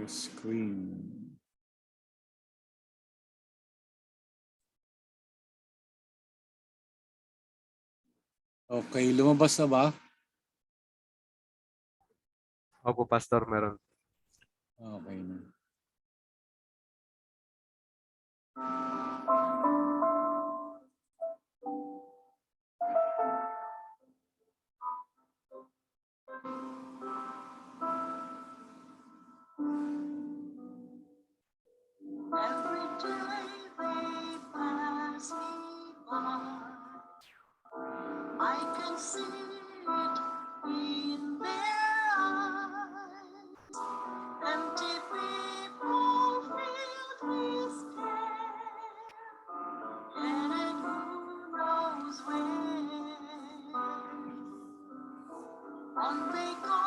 Screen. Okay, lumabas na ba? Opo, Pastor, meron. Okay na. Every day they pass me by. I can see it in their eyes. Empty people filled with care, headed who knows where. On they go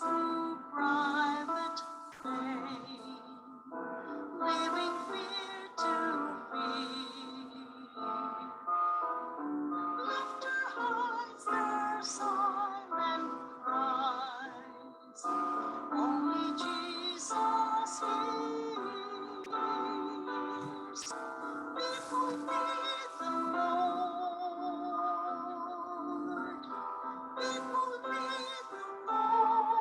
through private pain, leaving fear to fear. Laughter hides their silent cries. Only Jesus hears. People need the Lord. People need the Lord.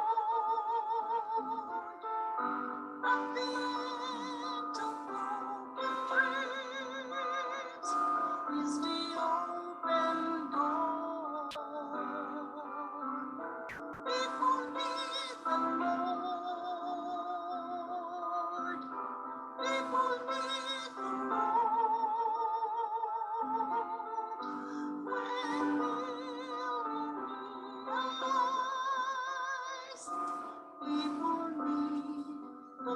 At the end of broken dreams is the open door. People need the Lord. People need the Lord. When will we realize people need the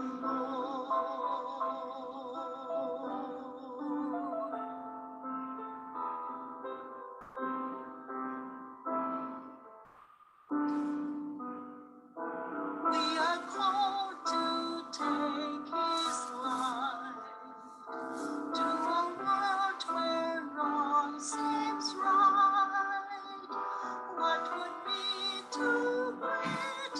We are called to take His life to a world where wrong seems right. What would be too great a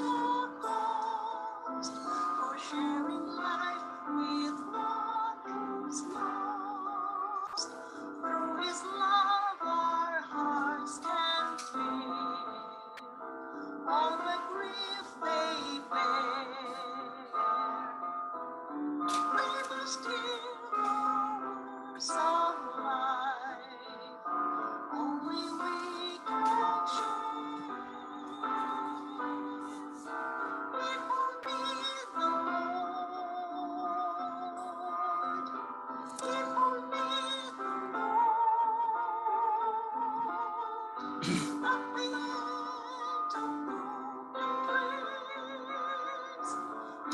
cost for sharing life with one who's lost? Through His love, our hearts can feel all the grief they bear. We must hear the words of life, only we can share. People need the Lord. People need the Lord. At the end of broken dreams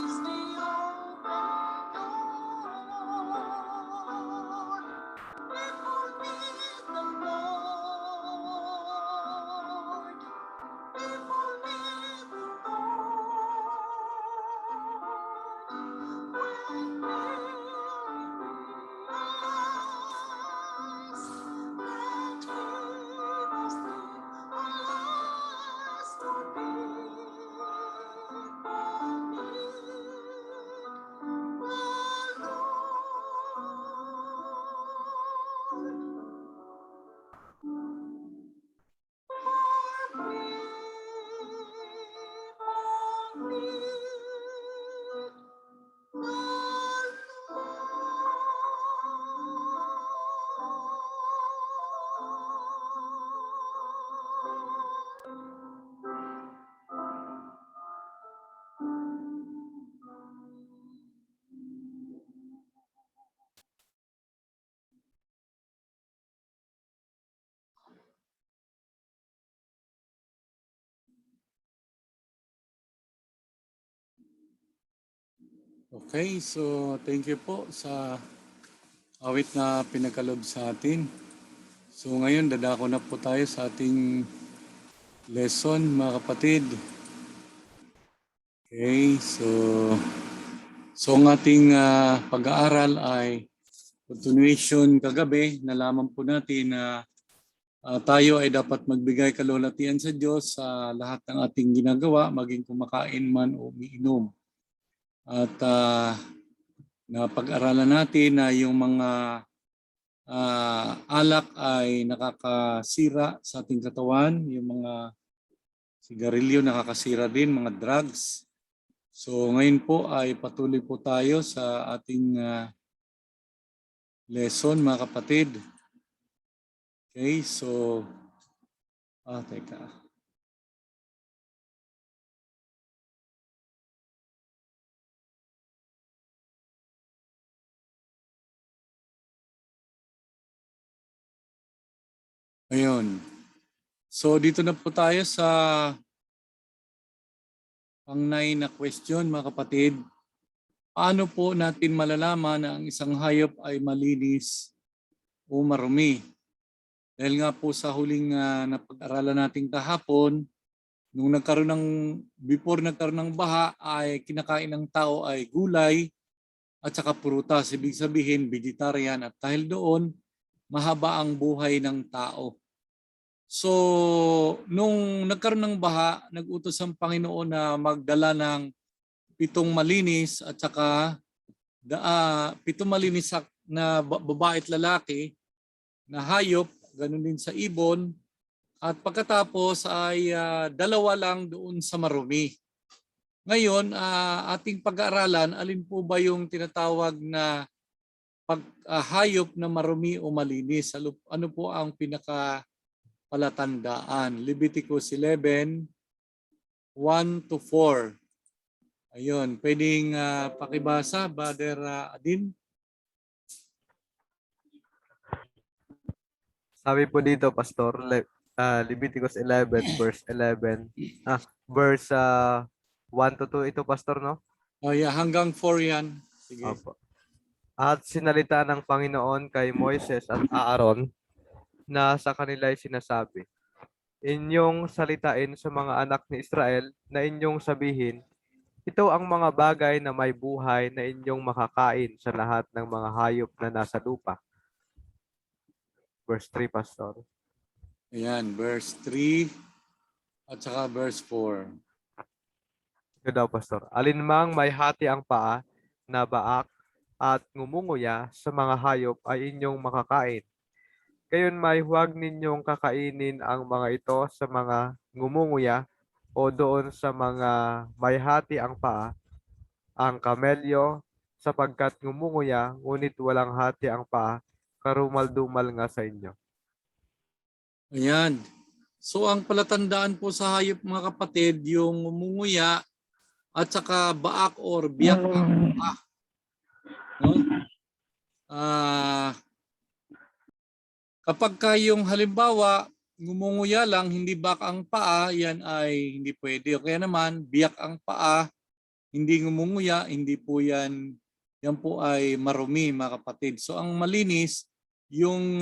is the open door. People need the Lord. People need the Lord. When will we realize that He must be alas for people need the Okay, so thank you po sa awit na pinagkalob sa atin. So ngayon, dadako na po tayo sa ating lesson, mga kapatid. Okay, so ang ating pag-aaral ay continuation kagabi. Nalaman po natin na tayo ay dapat magbigay kalulatian sa Diyos sa lahat ng ating ginagawa, maging kumakain man o umiinom. At napag-aralan natin na yung mga alak ay nakakasira sa ating katawan, yung mga sigarilyo nakakasira din, mga drugs. So ngayon po ay patuloy po tayo sa ating lesson mga kapatid. Okay, so teka. Ayun. So dito na po tayo sa pang-9 na question mga kapatid. Paano po natin malalaman na ang isang hayop ay malinis o marumi? Dahil nga po sa huling napag-aralan natin kahapon, before nagkaroon ng baha ay kinakain ng tao ay gulay at saka prutas. Ibig sabihin vegetarian at dahil doon mahaba ang buhay ng tao. So, nung nagkaroon ng baha, nag-utos ang Panginoon na magdala ng 7 malinis at saka 7 malinis na babae at lalaki na hayop, ganun din sa ibon. At pagkatapos ay 2 lang doon sa marumi. Ngayon, ating pag-aaralan, alin po ba yung tinatawag na hayop na marumi o malinis? Ano po ang pinaka-palatandaan? Leviticus 11, 1 to 4. Ayun, pwedeng pakibasa, Brother Adin? Sabi po dito, Pastor, Leviticus 11, verse 11. Verse 1 to 2 ito, Pastor, no? Oh yeah, hanggang 4 yan. Sige. Opo. At sinalita ng Panginoon kay Moises at Aaron na sa kanila ay sinasabi, inyong salitain sa mga anak ni Israel na inyong sabihin, ito ang mga bagay na may buhay na inyong makakain sa lahat ng mga hayop na nasa lupa. Verse 3, Pastor. Ayan, verse 3 at saka verse 4. Ito daw, Pastor. Alinmang may hati ang paa na baak at ngumunguya sa mga hayop ay inyong makakain. Gayon may huwag ninyong kakainin ang mga ito sa mga ngumunguya o doon sa mga may hati ang paa, ang kamelyo, sapagkat ngumunguya, ngunit walang hati ang paa, karumal-dumal nga sa inyo. Ayan. So ang palatandaan po sa hayop mga kapatid, yung ngumunguya at saka baak or biyak ang paa. No? Kapag yung halimbawa, ngumunguya lang, hindi baak ang paa, yan ay hindi pwede. O kaya naman, biyak ang paa, hindi ngumunguya, hindi po yan po ay marumi mga kapatid. So ang malinis, yung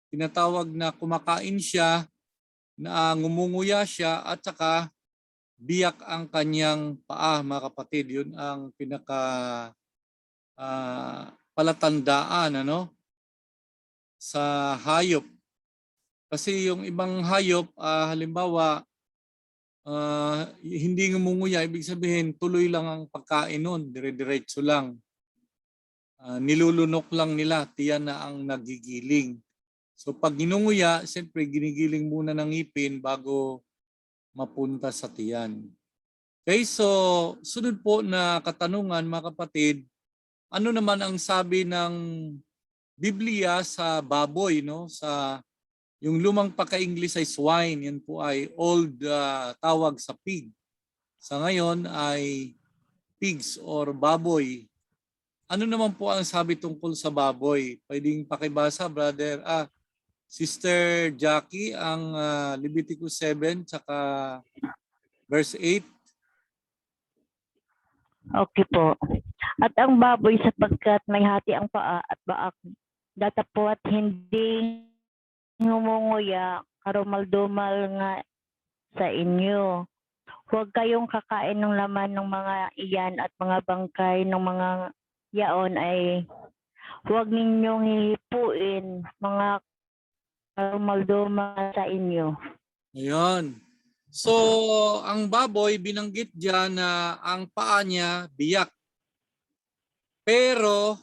tinatawag na kumakain siya, na ngumunguya siya at saka biyak ang kanyang paa mga kapatid. Yun ang pinaka palatandaan sa hayop. Kasi yung ibang hayop, halimbawa, hindi ngumunguya, ibig sabihin tuloy lang ang pagkain nun, dire-diretso lang. Nilulunok lang nila, tiyan na ang nagigiling. So pag ginunguya, siyempre ginigiling muna ng ngipin bago mapunta sa tiyan. Okay, so sunod po na katanungan mga kapatid, ano naman ang sabi ng Biblia sa baboy, no? Sa yung lumang pagka-English ay swine, yan po ay old tawag sa pig. Sa ngayon ay pigs or baboy. Ano naman po ang sabi tungkol sa baboy? Pwedeng pakibasa, brother. Sister Jackie, ang Leviticus 7 tsaka verse 8. Okay po. At ang baboy sapagkat may hati ang paa at baak, datapwat hindi ngumunguya, karumal-dumal nga sa inyo. Huwag kayong kakain ng laman ng mga iyan at mga bangkay ng mga yaon ay huwag ninyong hihipuin, mga karumal-dumal sa inyo. Ayan. So, ang baboy binanggit diyan na ang paa niya biyak. Pero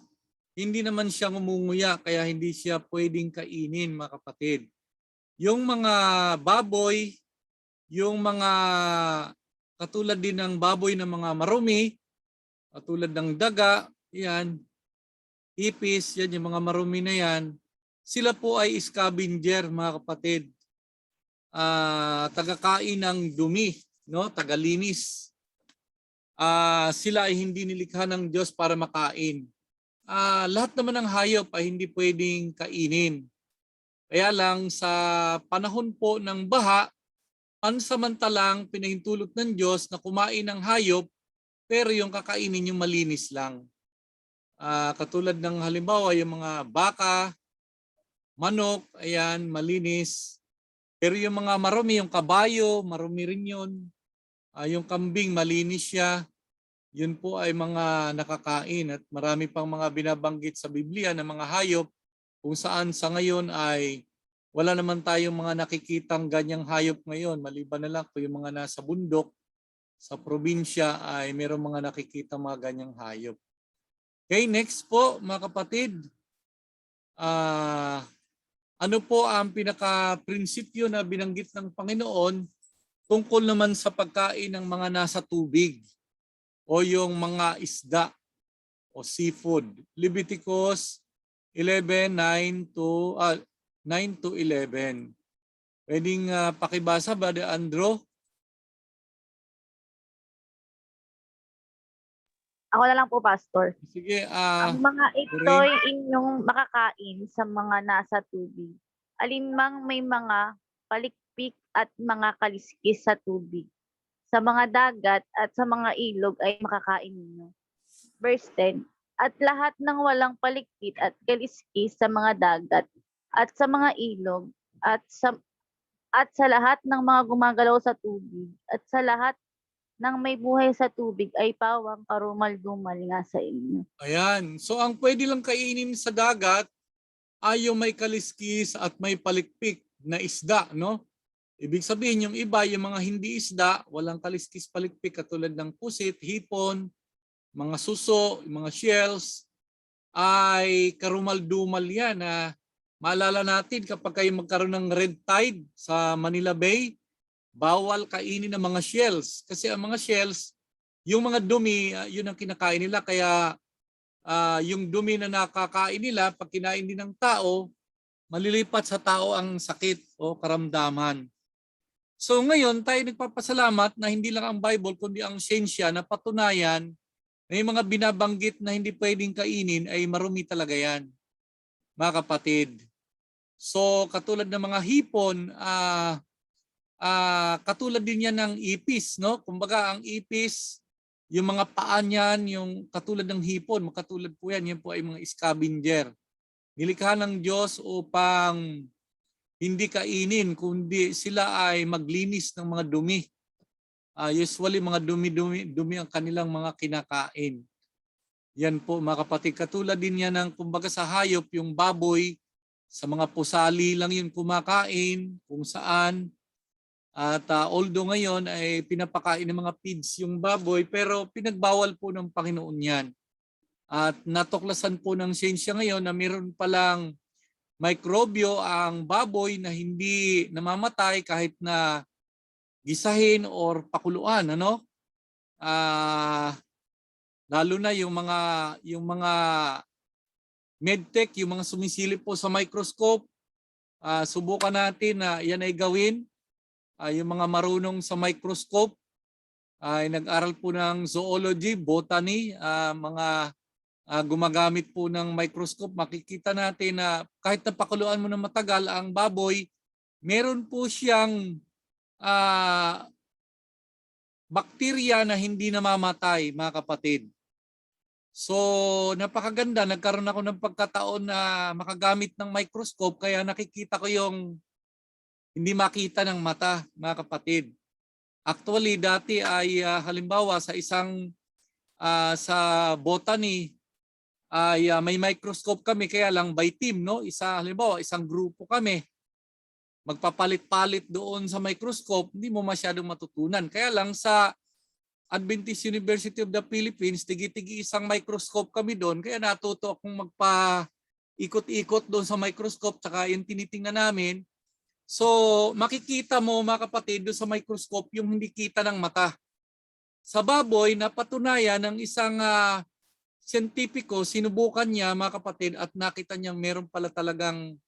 hindi naman siya ngumunguya kaya hindi siya pwedeng kainin, mga kapatid. Yung mga baboy, yung mga katulad din ng baboy na mga marumi, katulad ng daga, yan, ipis, yan yung mga marumi na yan, sila po ay scavenger, mga kapatid. Tagakain ng dumi, no? Tagalinis. Sila ay hindi nilikha ng Diyos para makain. Lahat naman ng hayop ay hindi pwedeng kainin. Kaya lang sa panahon po ng baha, pansamantalang pinahintulot ng Diyos na kumain ng hayop, pero yung kakainin yung malinis lang. Katulad ng halimbawa yung mga baka, manok, ayan, malinis. Pero yung mga marumi, yung kabayo, marumi rin yun. Yung kambing, malinis siya. Yun po ay mga nakakain at marami pang mga binabanggit sa Biblia ng mga hayop kung saan sa ngayon ay wala naman tayong mga nakikitang ganyang hayop ngayon. Maliban na lang po yung mga nasa bundok, sa probinsya ay mayroong mga nakikita mga ganyang hayop. Okay, next po mga kapatid. Ano po ang pinaka-prinsipyo na binanggit ng Panginoon tungkol naman sa pagkain ng mga nasa tubig o yung mga isda o seafood? Leviticus 11:9 to 11. Pwedeng pakibasa, Brother Andrew? Ako na lang po, Pastor. Sige, Ang mga ito'y inyong makakain sa mga nasa tubig. Alinmang may mga palikpik at mga kaliskis sa tubig. Sa mga dagat at sa mga ilog ay makakain ninyo. Verse 10. At lahat ng walang palikpik at kaliskis sa mga dagat at sa mga ilog at sa lahat ng mga gumagalaw sa tubig at sa lahat ng may buhay sa tubig ay pawang karumal-dumal nga sa inyo. ayan. So ang pwede lang kainin sa dagat ay yung may kaliskis at may palikpik na isda, no? Ibig sabihin yung iba, yung mga hindi isda, walang kaliskis palikpik katulad ng pusit, hipon, mga suso, mga shells, ay karumal-dumal yan na maalala natin kapag kayo magkaroon ng red tide sa Manila Bay, bawal kainin ng mga shells. Kasi ang mga shells, yung mga dumi, yun ang kinakain nila. Kaya yung dumi na nakakain nila, pag kinain din ng tao, malilipat sa tao ang sakit o karamdaman. So ngayon, tayo nagpapasalamat na hindi lang ang Bible, kundi ang siyensya na patunayan na yung mga binabanggit na hindi pwedeng kainin ay marumi talaga yan, mga kapatid. So katulad ng mga hipon, katulad din yan ng ipis, no? Kumbaga ang ipis, yung mga paa niyan, yung katulad ng hipon, makatulad po yan po ay mga scavenger. Nilikha ng Diyos upang hindi kainin, kundi sila ay maglinis ng mga dumi. Usually mga dumi ang kanilang mga kinakain. Yan po mga kapatid, katulad din yan ng kumbaga sa hayop, yung baboy, sa mga pusali lang yun kumakain, kung saan. At although ngayon ay pinapakain ng mga pigs yung baboy, pero pinagbawal po ng Panginoon yan. At natuklasan po ng siyensya ngayon na mayroon palang mikrobyo ang baboy na hindi namamatay kahit na gisahin or pakuluan, ano? Lalo na yung mga medtech, yung mga sumisilip po sa microscope, subukan natin na yan ay gawin. Yung mga marunong sa microscope ay nag-aral po ng zoology, botany, mga gumagamit po ng microscope, makikita natin na kahit napakuluan mo ng matagal ang baboy, meron po siyang bakterya na hindi namamatay, mga kapatid. So napakaganda, nagkaroon ako ng pagkataon na makagamit ng microscope kaya nakikita ko yung hindi makita ng mata, mga kapatid. Actually, dati ay halimbawa sa sa botany ay may microscope kami kaya lang by team, no? Halimbawa, isang grupo kami. magpapalit-palit doon sa microscope, hindi mo masyadong matutunan. Kaya lang sa Adventist University of the Philippines, tigi-tigi isang microscope kami doon, kaya natuto akong magpa-ikot-ikot doon sa microscope, tsaka yung tinitingnan namin. So makikita mo mga kapatid doon sa microscope yung hindi kita ng mata. Sa baboy, napatunayan ng isang siyentipiko, sinubukan niya mga kapatid at nakita niyang meron pala talagang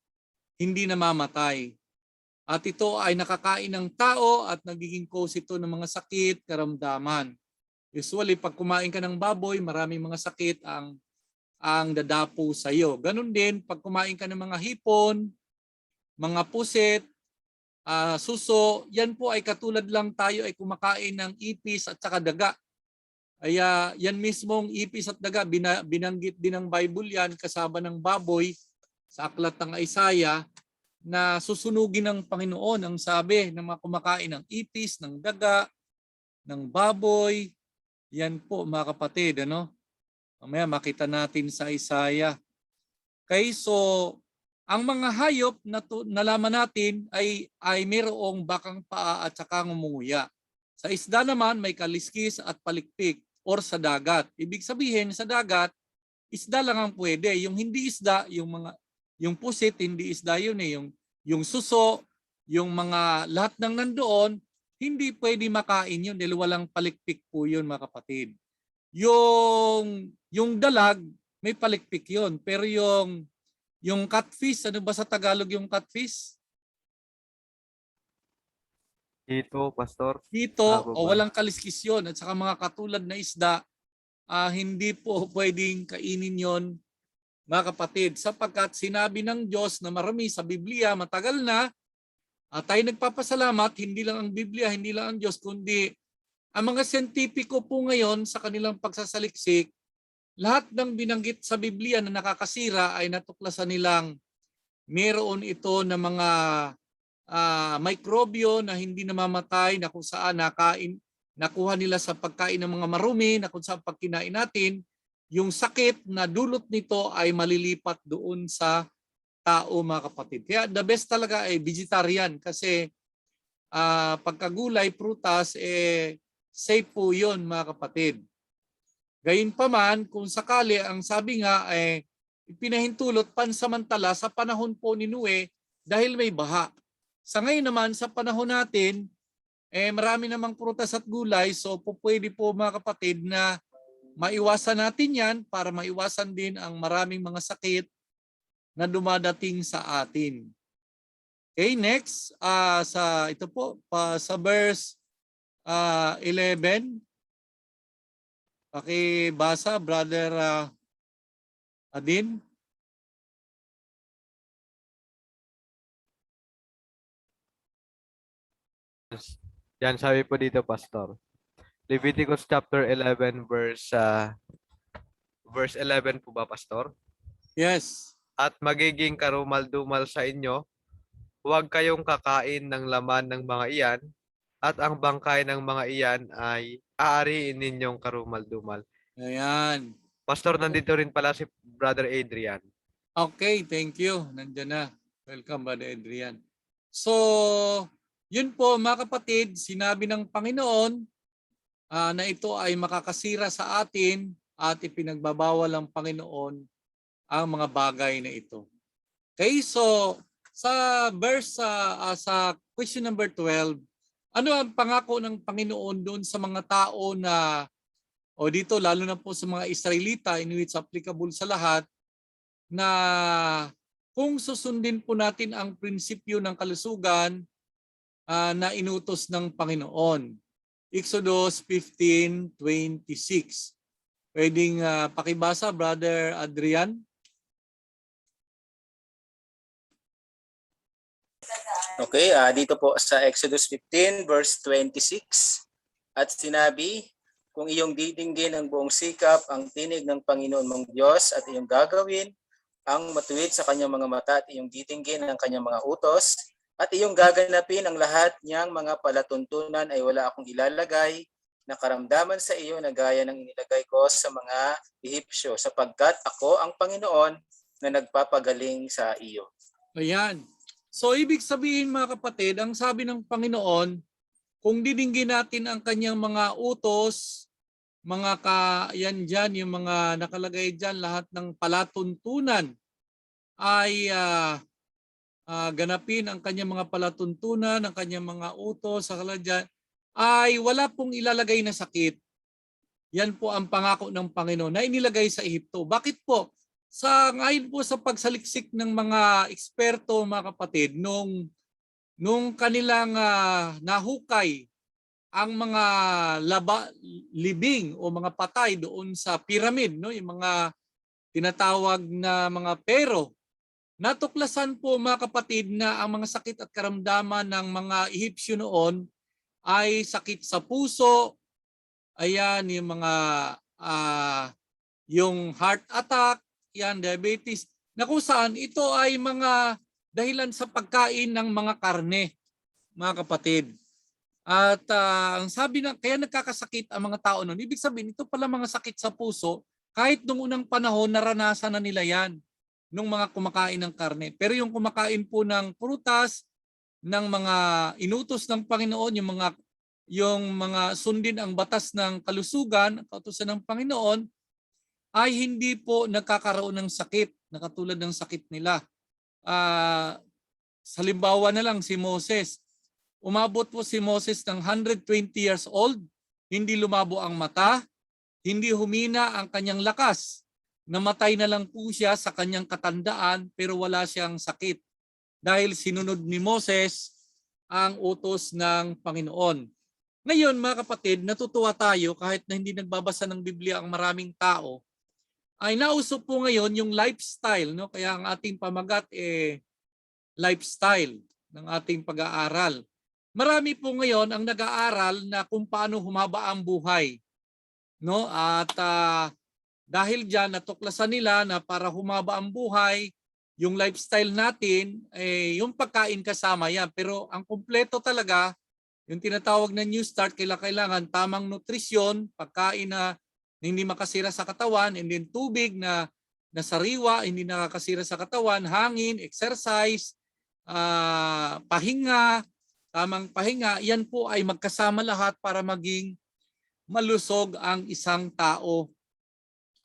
hindi namamatay. At ito ay nakakain ng tao at nagiging cause ito ng mga sakit, karamdaman. Usually, pag kumain ka ng baboy, maraming mga sakit ang dadapo sa iyo. Ganon din, pag kumain ka ng mga hipon, mga puset, suso, yan po ay katulad lang tayo ay kumakain ng ipis at saka daga. Kaya yan mismong ipis at daga, binanggit din ng Bible yan kasama ng baboy sa aklat ng Isaiah, na susunugin ng Panginoon ang sabi ng mga kumakain ng ipis, ng daga, ng baboy. Yan po mga kapatid, ano? Mamaya makita natin sa Isaiah. Okay, so ang mga hayop na nalaman natin ay mayroong bakang paa at saka ngumunguya. Sa isda naman may kaliskis at palikpik or sa dagat. Ibig sabihin sa dagat, isda lang ang pwede. Yung hindi isda, yung pusit, hindi isda yun eh. Yung suso, yung mga lahat ng nandoon, hindi pwede makain yun dahil walang palikpik po yun mga kapatid. Yung dalag, may palikpik yun. Pero yung catfish, ano ba sa Tagalog yung catfish? Dito, Pastor. Dito, Tama o ba? walang kaliskis yun. At saka mga katulad na isda, hindi po pwedeng kainin yon mga kapatid. Sapagkat sinabi ng Diyos na marami sa Biblia, matagal na, tayo nagpapasalamat, hindi lang ang Biblia, hindi lang ang Diyos, kundi ang mga siyentipiko po ngayon sa kanilang pagsasaliksik, lahat ng binanggit sa Biblia na nakakasira ay natuklasan nilang meron ito na mga mikrobyo na hindi namamatay na kung saan nakuha nila sa pagkain ng mga marumi, na kung saan pagkinain natin, yung sakit na dulot nito ay malilipat doon sa tao mga kapatid. Kaya the best talaga ay vegetarian kasi pagkagulay, prutas, safe po yun mga kapatid. Gayunpaman, kung sakali, ang sabi nga ay ipinahintulot pansamantala sa panahon po ni Noe dahil may baha. Sa ngayon naman, sa panahon natin, marami namang prutas at gulay, so pwede po mga kapatid na maiwasan natin yan para maiwasan din ang maraming mga sakit na dumadating sa atin. Okay, next, ito po, sa verse 11, pakibasa, Brother Adin. Yan, sabi po dito, Pastor. Leviticus chapter 11 verse 11 po ba, Pastor? Yes. At magiging karumal-dumal sa inyo, huwag kayong kakain ng laman ng mga iyan, at ang bangkay ng mga iyan ay aariin ninyong karumal-dumal. Ayan. Pastor, nandito rin pala si Brother Adrian. Okay, thank you. Nandiyan na. Welcome, Brother Adrian. So, yun po mga kapatid, sinabi ng Panginoon na ito ay makakasira sa atin at ipinagbabawal ng Panginoon ang mga bagay na ito. Okay, so sa verse sa question number 12, ano ang pangako ng Panginoon doon sa mga tao na o dito lalo na po sa mga Israelita, in which applicable sa lahat, na kung susundin po natin ang prinsipyo ng kalusugan na inutos ng Panginoon. Exodus 15:26. Pwedeng pakibasa, Brother Adrian? Okay, dito po sa Exodus 15 verse 26. At sinabi, kung iyong didinggin ang buong sikap ang tinig ng Panginoon mong Diyos at iyong gagawin ang matuwid sa kanyang mga mata at iyong didinggin ang kanyang mga utos at iyong gaganapin ang lahat niyang mga palatuntunan ay wala akong ilalagay na karamdaman sa iyo na gaya ng inilagay ko sa mga Ehipsyo sapagkat ako ang Panginoon na nagpapagaling sa iyo. Ayan. So ibig sabihin mga kapatid, ang sabi ng Panginoon, kung didinggin natin ang kanyang mga utos, yan dyan, yung mga nakalagay dyan, lahat ng palatuntunan ay ganapin ang kanyang mga palatuntunan, ang kanyang mga utos, sa dyan, ay wala pong ilalagay na sakit. Yan po ang pangako ng Panginoon na inilagay sa Ehipto. Bakit po? Ngayon po sa pagsaliksik ng mga eksperto, mga kapatid, nung kanilang nahukay ang mga libing o mga patay doon sa pyramid, no, yung mga tinatawag na mga pero, natuklasan po mga kapatid na ang mga sakit at karamdaman ng mga Ehipsyo noon ay sakit sa puso, ayan, yung mga yung heart attack, yan, diabetes, na kung saan ito ay mga dahilan sa pagkain ng mga karne, mga kapatid. At ang sabi na, kaya nagkakasakit ang mga tao noon. Ibig sabihin, ito pala mga sakit sa puso, kahit nung unang panahon, naranasan na nila yan nung mga kumakain ng karne. Pero yung kumakain po ng prutas, ng mga inutos ng Panginoon, yung mga sundin ang batas ng kalusugan, kautusan ng Panginoon, ay hindi po nagkakaroon ng sakit, na katulad ng sakit nila. Halimbawa na lang si Moses. Umabot po si Moses ng 120 years old, hindi lumabo ang mata, hindi humina ang kanyang lakas. Namatay na lang po siya sa kanyang katandaan pero wala siyang sakit dahil sinunod ni Moses ang utos ng Panginoon. Ngayon mga kapatid, natutuwa tayo kahit na hindi nagbabasa ng Biblia ang maraming tao, ay nauso po ngayon yung lifestyle, no? Kaya ang ating pamagat lifestyle ng ating pag-aaral. Marami po ngayon ang nag-aaral na kung paano humaba ang buhay, no? At dahil diyan natuklasan nila na para humaba ang buhay, yung lifestyle natin, yung pagkain kasama yan. Pero ang kumpleto talaga, yung tinatawag na New Start, kailangan tamang nutrisyon, pagkain na hindi makasira sa katawan, and then tubig na sariwa, hindi nakakasira sa katawan, hangin, exercise, pahinga, tamang pahinga, yan po ay magkasama lahat para maging malusog ang isang tao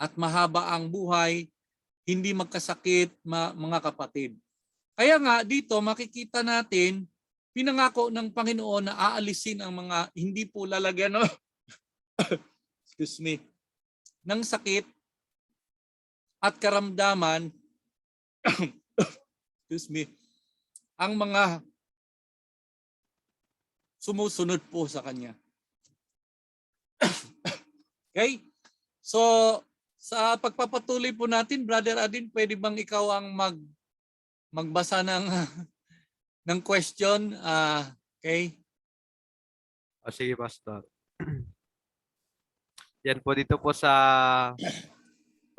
at mahaba ang buhay, hindi magkasakit, mga kapatid. Kaya nga dito makikita natin, pinangako ng Panginoon na aalisin ang mga hindi po lalagyan excuse me, ng sakit at karamdaman excuse me, ang mga sumusunod po sa kanya. Okay? So, sa pagpapatuloy po natin, Brother Adin, pwede bang ikaw ang magbasa ng ng question? Okay? O sige, Pastor. Yan po dito po sa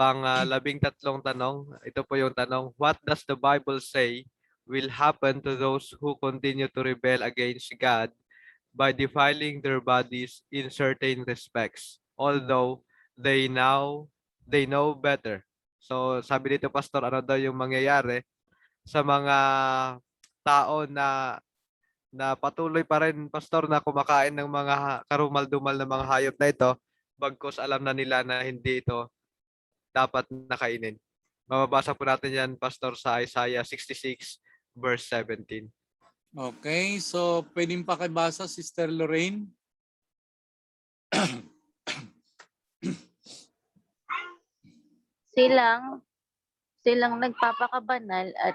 pang-13 tanong. Ito po yung tanong, what does the Bible say will happen to those who continue to rebel against God by defiling their bodies in certain respects, although they know better? So sabi dito, Pastor, ano daw yung mangyayari sa mga tao na patuloy pa rin, Pastor, na kumakain ng mga karumal-dumal na mga hayop na ito, bagkus alam na nila na hindi ito dapat nakainin. Mababasa po natin yan, Pastor, sa Isaiah 66 verse 17. Okay, so pwedeng pakibasa, Sister Lorraine? Silang nagpapakabanal at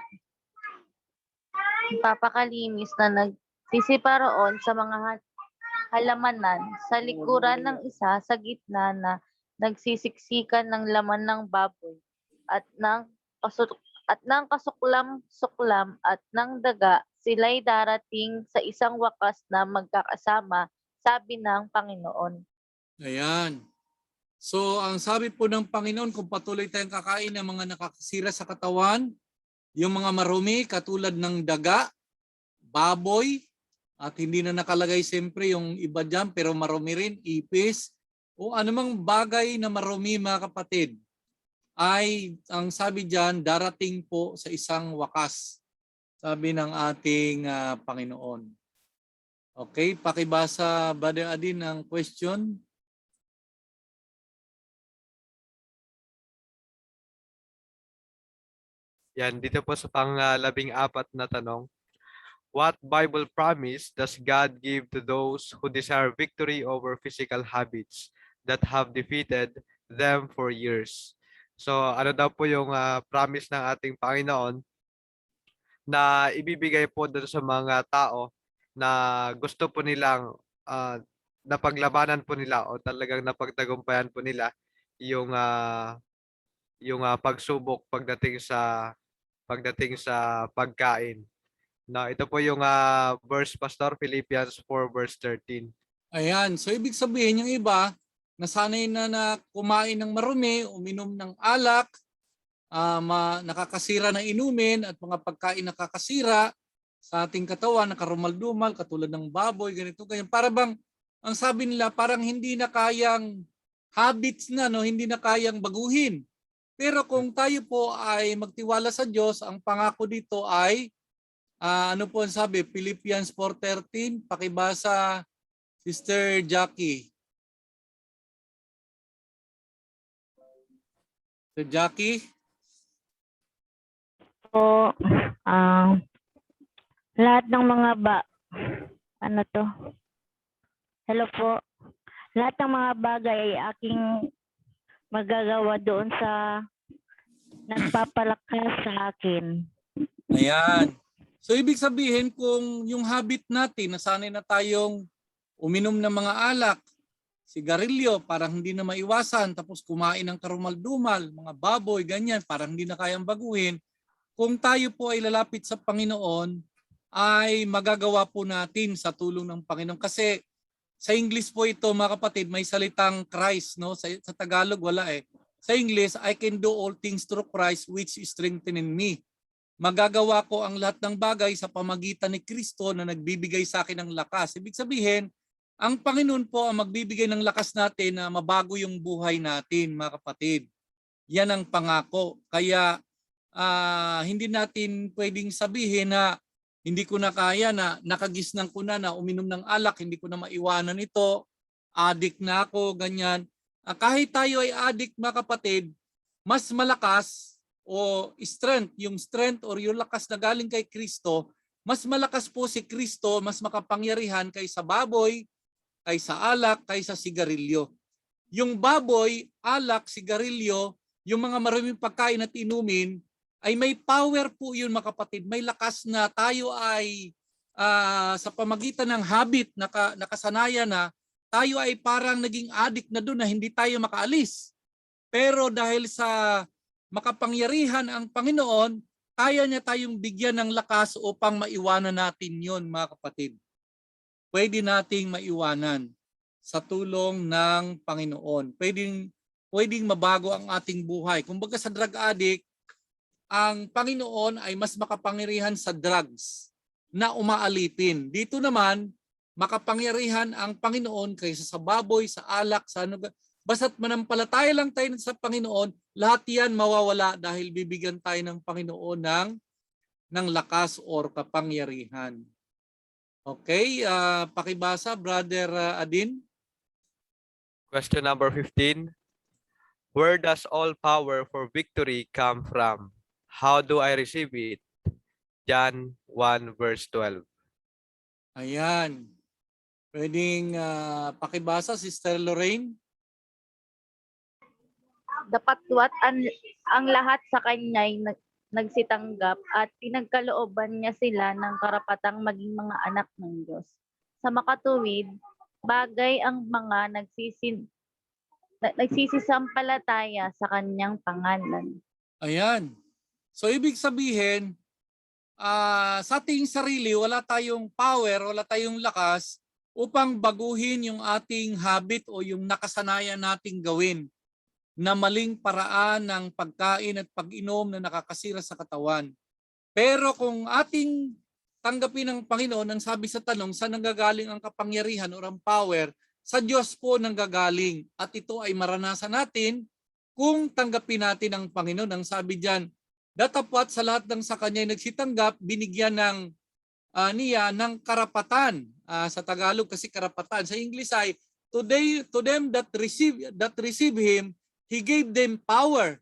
papakalinis na nagsisiparoon sa mga halamanan sa likuran ng isa sa gitna na nagsisiksikan ng laman ng baboy at ng kasuklam-suklam at ng daga, sila'y darating sa isang wakas na magkakasama, sabi ng Panginoon. Ayan. So, ang sabi po ng Panginoon, kung patuloy tayong kakain ng mga nakakasira sa katawan, yung mga marumi katulad ng daga, baboy, at hindi na nakalagay siyempre yung iba dyan, pero marumi rin, ipis, o anumang bagay na marumi, mga kapatid, ay ang sabi dyan, darating po sa isang wakas. sabi ng ating Panginoon. Okay, pakibasa Brother Adin ang question. Yan, dito po sa pang-14 na tanong. What Bible promise does God give to those who desire victory over physical habits that have defeated them for years? So ano daw po yung promise ng ating Panginoon na ibibigay po doon sa mga tao na gusto po nilang napaglabanan po nila o talagang napagtagumpayan po nila yung pagsubok pagdating sa pagkain. Na ito po yung verse, Pastor, Philippians 4 verse 13. Ayan, so ibig sabihin yung iba, nasanay na kumain ng marumi, uminom ng alak, nakakasira ng inumin at mga pagkain nakakasira sa ating katawan, nakarumaldumal, katulad ng baboy, ganito, ganyan. Para bang, ang sabi nila, parang hindi na kayang habits na, no? Hindi na kayang baguhin. Pero kung tayo po ay magtiwala sa Diyos, ang pangako dito ay ano po ang sabi? Philippians 4:13. Pakibasa, Sister Jackie. Sister Jackie? Po, lahat ng mga ano to? Hello po. Lahat ng mga bagay ay aking magagawa doon sa nagpapalakas sa akin. Ayan. So ibig sabihin kung yung habit natin, nasanay na tayong uminom ng mga alak, sigarilyo, parang hindi na maiwasan, tapos kumain ng karumal-dumal, mga baboy, ganyan, parang hindi na kayang baguhin. Kung tayo po ay lalapit sa Panginoon, ay magagawa po natin sa tulong ng Panginoon. Kasi sa English po ito, mga kapatid, may salitang Christ, no? Sa Tagalog wala eh. Sa English, I can do all things through Christ which strengthens me. Magagawa ko ang lahat ng bagay sa pamagitan ni Kristo na nagbibigay sa akin ng lakas. Ibig sabihin, ang Panginoon po ang magbibigay ng lakas natin na mabago yung buhay natin, mga kapatid. Yan ang pangako. Kaya hindi natin pwedeng sabihin na hindi ko na kaya, na nakagisnang ko na uminom ng alak, hindi ko na maiwanan ito, addict na ako, ganyan. Kahit tayo ay addict, mga kapatid, mas malakas o strength, yung strength or yung lakas na galing kay Kristo, mas malakas po si Kristo, mas makapangyarihan kaysa baboy, kaysa alak, kaysa sigarilyo. Yung baboy, alak, sigarilyo, yung mga maraming pagkain at inumin, ay may power po yun, mga kapatid. May lakas na tayo ay sa pamagitan ng habit, nakasanayan na, tayo ay parang naging addict na doon na hindi tayo makaalis. Pero dahil sa makapangyarihan ang Panginoon, kaya niya tayong bigyan ng lakas upang maiwanan natin yon, mga kapatid. Pwede nating maiwanan sa tulong ng Panginoon. Pwedeng mabago ang ating buhay. Kumbaga sa drug addict, ang Panginoon ay mas makapangyarihan sa drugs na umaalipin. Dito naman, makapangyarihan ang Panginoon kaysa sa baboy, sa alak, sa ano. Basta't manampalataya lang tayo sa Panginoon, lahat yan mawawala dahil bibigyan tayo ng Panginoon ng lakas or kapangyarihan. Okay, pakibasa, Brother Adin. Question number 15. Where does all power for victory come from? How do I receive it? John 1 verse 12. Ayan. Pwedeng pakibasa, Sister Lorraine. Dapatwat ang lahat sa kanya ay nagsitanggap at pinagkalooban niya sila ng karapatang maging mga anak ng Diyos. Sa makatuwid, bagay ang mga nagsisisampalataya sa kanyang pangalan. Ayan. So ibig sabihin, sa ating sarili, wala tayong power, wala tayong lakas upang baguhin yung ating habit o yung nakasanayan nating gawin na maling paraan ng pagkain at pag-inom na nakakasira sa katawan. Pero kung ating tanggapin ng Panginoon, ang sabi sa tanong, saan nanggagaling ang kapangyarihan o ang power? Sa Diyos po nanggagaling. At ito ay maranasan natin kung tanggapin natin ang Panginoon. Ang sabi diyan, Datapwat sa lahat ng sa kanya nagsitanggap, binigyan niya ng karapatan. Sa Tagalog kasi karapatan. Sa English ay to them that receive him, he gave them power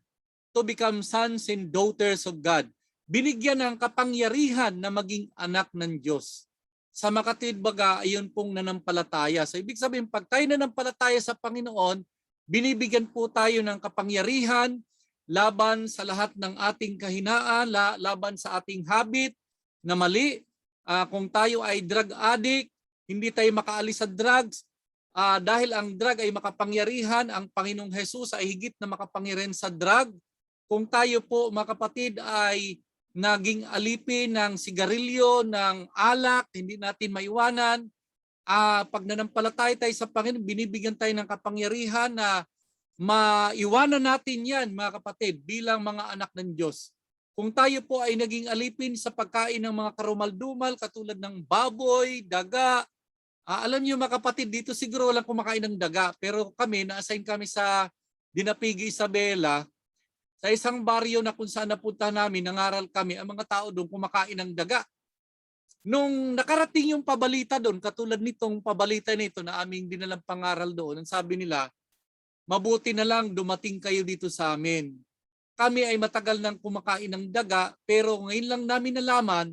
to become sons and daughters of God. Binigyan ng kapangyarihan na maging anak ng Diyos. Sa makatid baga, ayun pong nanampalataya. So ibig sabihin, pag tayo nanampalataya sa Panginoon, binibigyan po tayo ng kapangyarihan laban sa lahat ng ating kahinaan, laban sa ating habit na mali. Kung tayo ay drug addict, hindi tayo makaalis sa drugs. Dahil ang drug ay makapangyarihan, ang Panginoong Hesus ay higit na makapangyarihan sa drug. Kung tayo po mga kapatid ay naging alipin ng sigarilyo, ng alak, hindi natin maiwanan. Pag nanampalataya tayo sa Panginoon, binibigyan tayo ng kapangyarihan na maiwanan natin yan mga kapatid bilang mga anak ng Diyos. Kung tayo po ay naging alipin sa pagkain ng mga karumal-dumal katulad ng baboy, daga, alam niyo mga kapatid, dito siguro walang kumakain ng daga, pero kami, na-assign kami sa Dinapigi Isabela, sa isang baryo na kung saan napunta namin, nangaral kami, ang mga tao doon kumakain ng daga. Nung nakarating yung pabalita doon, katulad nitong pabalita nito na aming dinalang pangaral doon, ang sabi nila, mabuti na lang dumating kayo dito sa amin. Kami ay matagal nang kumakain ng daga, pero ngayon lang namin nalaman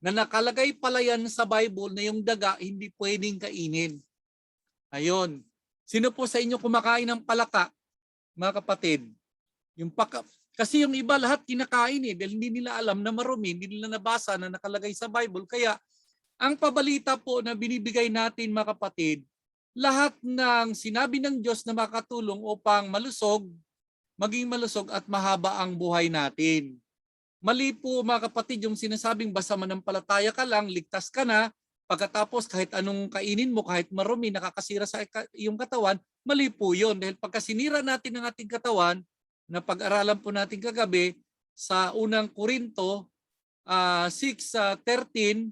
na nakalagay pala yan sa Bible na yung daga hindi pwedeng kainin. Ayun. Sino po sa inyo kumakain ng palaka, mga kapatid? Kasi yung iba lahat kinakain dahil hindi nila alam na marumi, hindi nila nabasa na nakalagay sa Bible. Kaya ang pabalita po na binibigay natin mga kapatid, lahat ng sinabi ng Diyos na makatulong upang maging malusog at mahaba ang buhay natin. Mali po mga kapatid yung sinasabing basta manampalataya ka lang, ligtas ka na, pagkatapos kahit anong kainin mo, kahit marumi, nakakasira sa iyong katawan, mali po yun. Dahil pagka sinira natin ang ating katawan, na pag-aralan po natin kagabi sa unang Korinto 6:13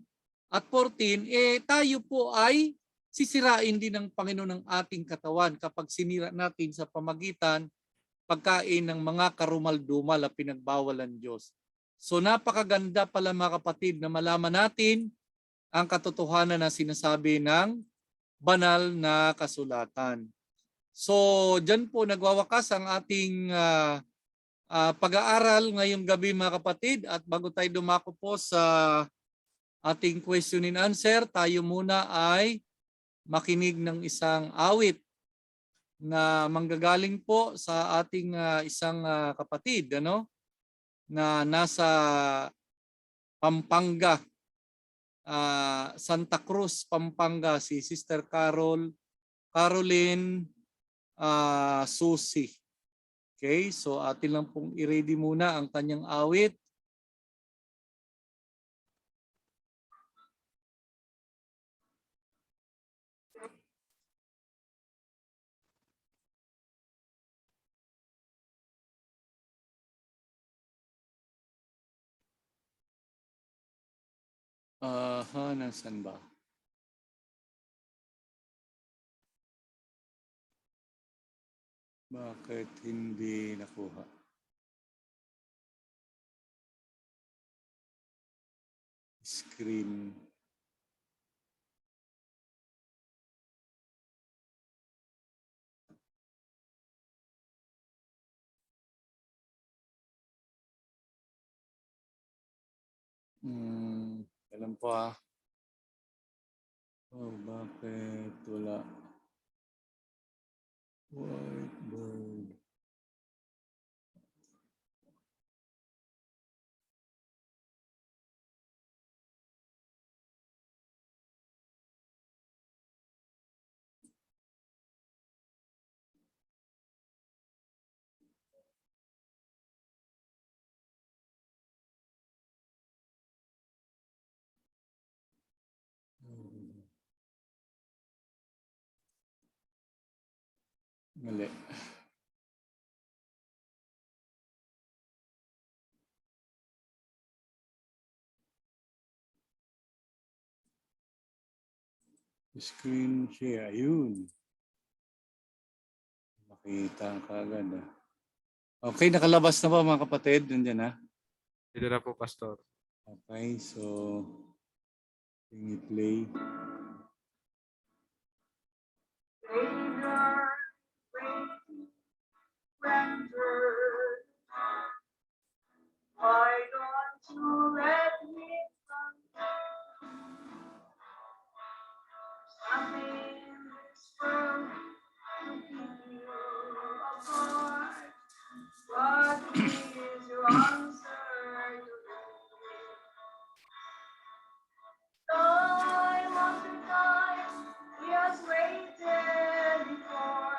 at 14, tayo po ay sisirain din ng Panginoon ng ating katawan kapag sinira natin sa pamagitan pagkain ng mga karumal-dumal na pinagbawalan Diyos. So napakaganda pala mga kapatid na malaman natin ang katotohanan na sinasabi ng banal na kasulatan. So dyan po nagwawakas ang ating pag-aaral ngayong gabi mga kapatid, at bago tayo dumako po sa ating question and answer, tayo muna ay makinig ng isang awit na manggagaling po sa ating isang kapatid na nasa Pampanga, Santa Cruz, Pampanga, si Sister Caroline Susi. Okay, so atin lang pong i-ready muna ang kanyang awit. Nasaan ba? Bakit hindi nakuha? Screen. Alam po Oh, bakit wala? Whiteboard. Mali. Screen share. Ayun. Makita ka agad Okay, nakalabas na ba mga kapatid? Nandiyan na. Ito na po, Pastor. Okay, so play. Savior, waiting, rendered. Why don't you let me come? Something in this world to keep you apart. What is your answer to me? Time after time, he has waited before,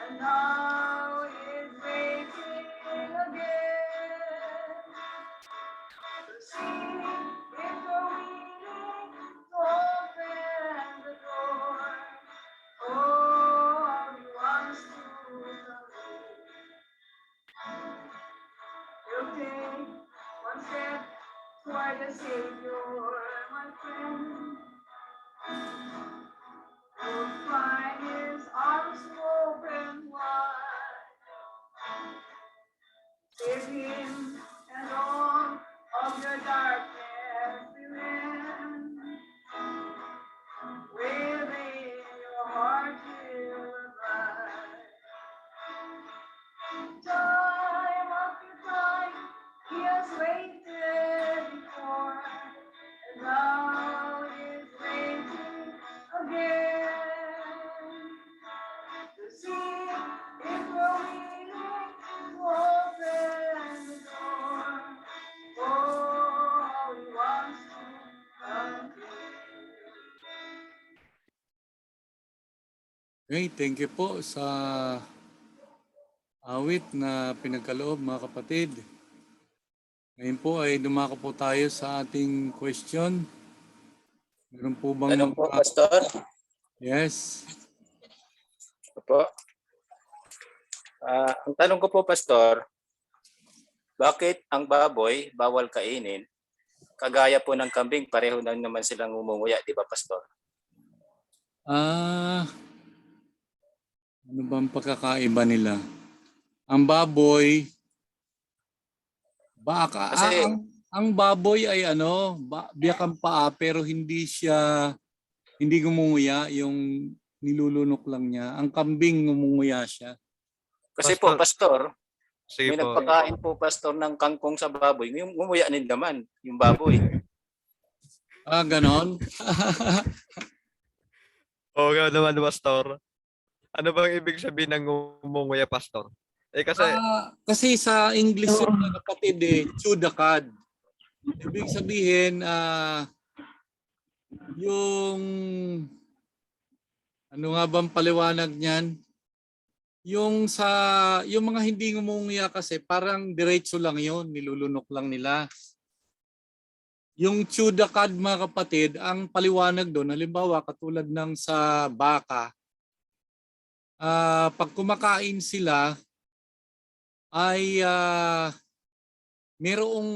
and now he's waiting again. To see if you're willing to open the door. Oh, he wants to come in. He'll take one step toward the Savior, my friend. You'll find his arms open wide. Save him and all of your darkness within. Within your heart will abide. Time after time, he has waited before, and now he's waiting again. To see if we're willing to open the door. Oh, how he wants to come in. Okay, thank you po sa awit na pinagkaloob mga kapatid. Ngayon po ay dumako po tayo sa ating question. Meron po bang Tanong po, Pastor. Yes. Opo. Ang tanong ko po, Pastor, bakit ang baboy bawal kainin? Kagaya po ng kambing, pareho na naman silang umunguya, di ba, Pastor? Ano bang pagkakaiba nila? Ang baboy, baka, Kasi- ang baboy ay biyak ang paa pero hindi gumunguya, yung nilulunok lang niya. Ang kambing ngumunguya siya. Kasi po, Pastor, Sige may po. nagpakain po, Pastor, ng kangkong sa baboy. Yung umuya din naman, yung baboy. Ganon? Oo nga naman, Pastor. Ano bang ibig sabihin ng umunguya, Pastor? Kasi sa English yun mga kapatid chew the cud. Ibig sabihin, yung ano nga bang paliwanag niyan? Yung mga hindi ngumunguya kasi parang diretso lang yon, nilulunok lang nila. Yung chew the cud mga kapatid, ang paliwanag doon, halimbawa katulad ng sa baka, pag kumakain sila ay merong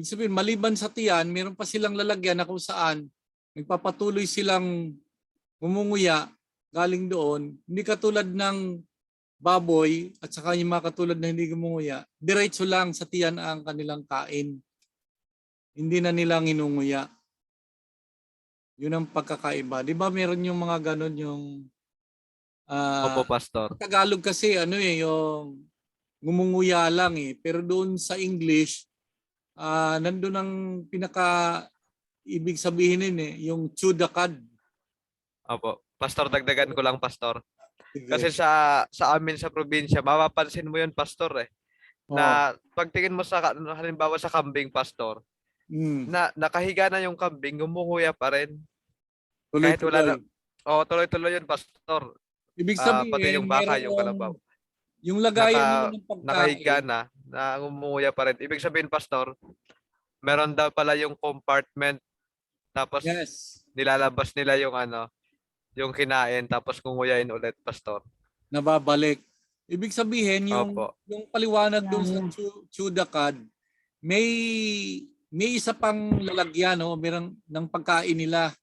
sabihin, maliban sa tiyan, meron pa silang lalagyan na kung saan nagpapatuloy silang ngumunguya galing doon. Hindi katulad ng baboy at saka yung mga katulad na hindi ngumunguya, diretso lang sa tiyan ang kanilang kain. Hindi na nila nginunguya. Yun ang pagkakaiba. Di ba meron yung mga ganon yung Opo, Pastor. Tagalog kasi yung ngumunguya lang pero doon sa English nandun ang pinaka ibig sabihin yung chew the cud. Opo. Pastor, dagdagan ko lang, Pastor. Sige. Kasi sa amin sa probinsya, mapapansin mo yun, Pastor, na pagtingin mo sa halimbawa sa kambing, Pastor, na nakahiga na yung kambing, ngumunguya pa rin. Kahit wala na. Tuloy-tuloy yun, Pastor. Ibig sabihin, Pati yung baka, yung kalabaw. Yung lagayan nila ng pagkain. Nakahiga na ngumunguya pa rin. Ibig sabihin, Pastor, meron daw pala yung compartment, tapos Yes. nilalabas nila yung yung kinain, tapos nguguyain ulit, Pastor. Nababalik. Ibig sabihin, yung paliwanag doon sa chew the cud, may isa pang lalagyan, merong ng pagkain nila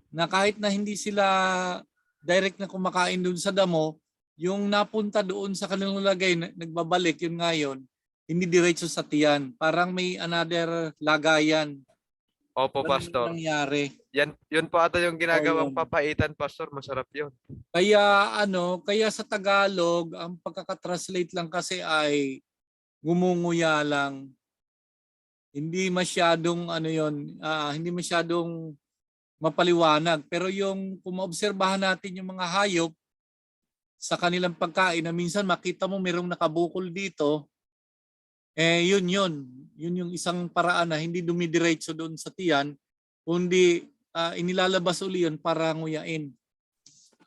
na kahit na hindi sila direct na kumakain doon sa damo, yung napunta doon sa kanilang lagay, nagbabalik, yun nga yun, hindi diretso sa tiyan. Parang may another lagayan. Opo, Ganun Pastor. ang nangyari. Yun po ata yung ginagawang yun. papaitan, Pastor. Masarap yun. Kaya sa Tagalog, ang pagkakatranslate lang kasi ay ngumunguya lang. Hindi masyadong hindi masyadong mapaliwanag. Pero kung maobserbahan natin yung mga hayop sa kanilang pagkain na minsan makita mo mayroong nakabukol dito, yun yung isang paraan na hindi dumidiretso doon sa tiyan, kundi inilalabas uli yun para nguyain.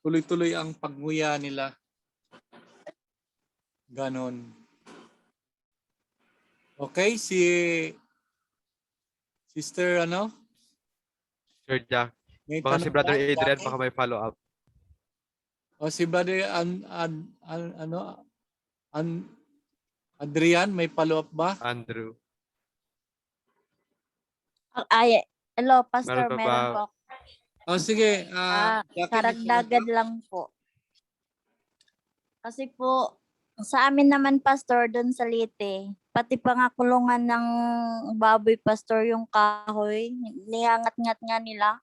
Tuloy-tuloy ang pagnguya nila. Ganon. Okay, si Sister Sir Jack. may Baka si tanong Brother ka, Adrian, Jackie? baka may follow-up. O si Brother Adrian, may follow-up ba? Andrew. Ay, hello, Pastor, Meron pa meron ba? po. O sige, Jackie, may Karagdagan follow-up? lang po. Kasi po, sa amin naman, Pastor, doon sa Leyte, pati pa nga kulungan ng baboy, Pastor, yung kahoy, nihangat-ngat nga nila.